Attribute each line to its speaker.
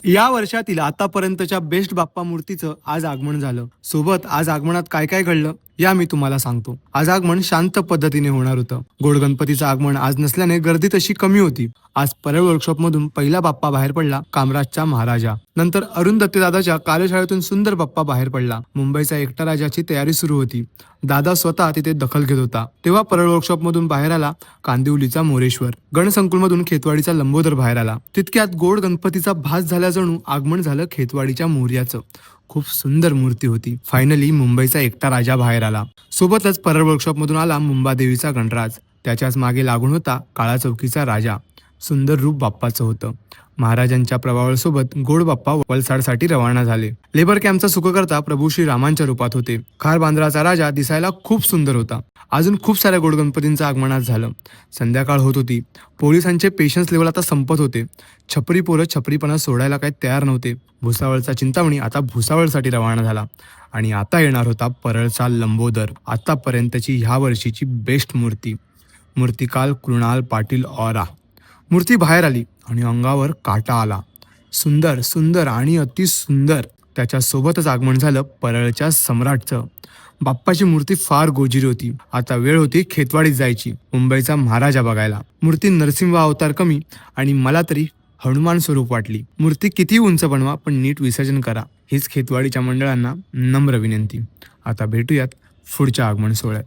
Speaker 1: या वर्षातील आतापर्यंतच्या बेस्ट बाप्पा मूर्तीचं आज आगमन झालं. सोबत आज आगमनात काय काय घडलं या मी तुम्हाला सांगतो. आज आगमन शांत पद्धतीने होणार होतं. गोड गणपतीचं आगमन आज नसल्याने गर्दी तशी कमी होती. आज परळ वर्कशॉप मधून पहिला बाप्पा बाहेर पडला, कामराजचा महाराजा. नंतर अरुण दत्ते दादाच्या कार्यशाळेतून सुंदर बाप्पा बाहेर पडला. मुंबईचा एकटा राजाची तयारी सुरू होती. दादा स्वतः तिथे दखल घेत होता. तेव्हा परळ वर्कशॉप मधून बाहेर आला कांदिवलीचा मोरेश्वर. गणसंकुल मधून खेतवाडीचा लंबोदर बाहेर आला. तितक्यात गोड गणपतीचा भास झाल्या जणू आगमन झालं खेतवाडीच्या मोर्याचं. खूप सुंदर मूर्ती होती. फायनली मुंबईचा एकटा राजा बाहेर आला. सोबतच परळ वर्कशॉप मधून आला मुंबादेवीचा गणराज. त्याच्याच मागे लागून होता काळा चौकीचा राजा. सुंदर रूप बाप्पाचं होतं. महाराजांच्या प्रभावळसोबत गोड बाप्पा वलसाडसाठी रवाना झाले. लेबर कॅम्पचा सुखकर्ता प्रभू श्री रामांच्या रूपात होते. खार बांद्राचा राजा दिसायला खूप सुंदर होता. अजून खूप साऱ्या गोड गणपतींचं आगमनात झालं. संध्याकाळ होत होती. पोलिसांचे पेशन्स लेवल आता संपत होते. छपरी पोरं छपरीपणा सोडायला काही तयार नव्हते. भुसावळचा चिंतामणी आता भुसावळसाठी रवाना झाला. आणि आता येणार होता परळचा लंबोदर. आतापर्यंतची ह्या वर्षीची बेस्ट मूर्ती. मूर्तिकाल कृणाल पाटील ऑरा. मूर्ती बाहेर आली आणि अंगावर काटा आला. सुंदर सुंदर आणि अति सुंदर. त्याच्या सोबतच आगमन झालं परळच्या सम्राटचं. बाप्पाची मूर्ती फार गोजिरी होती. आता वेळ होती खेतवाडीत जायची, मुंबईचा महाराजा बघायला. मूर्ती नरसिंह अवतार कमी आणि मला तरी हनुमान स्वरूप वाटली. मूर्ती किती उंच बनवा पण नीट विसर्जन करा, हीच खेतवाडीच्या मंडळांना नम्र विनंती. आता भेटूयात पुढच्या आगमन सोहळ्यात.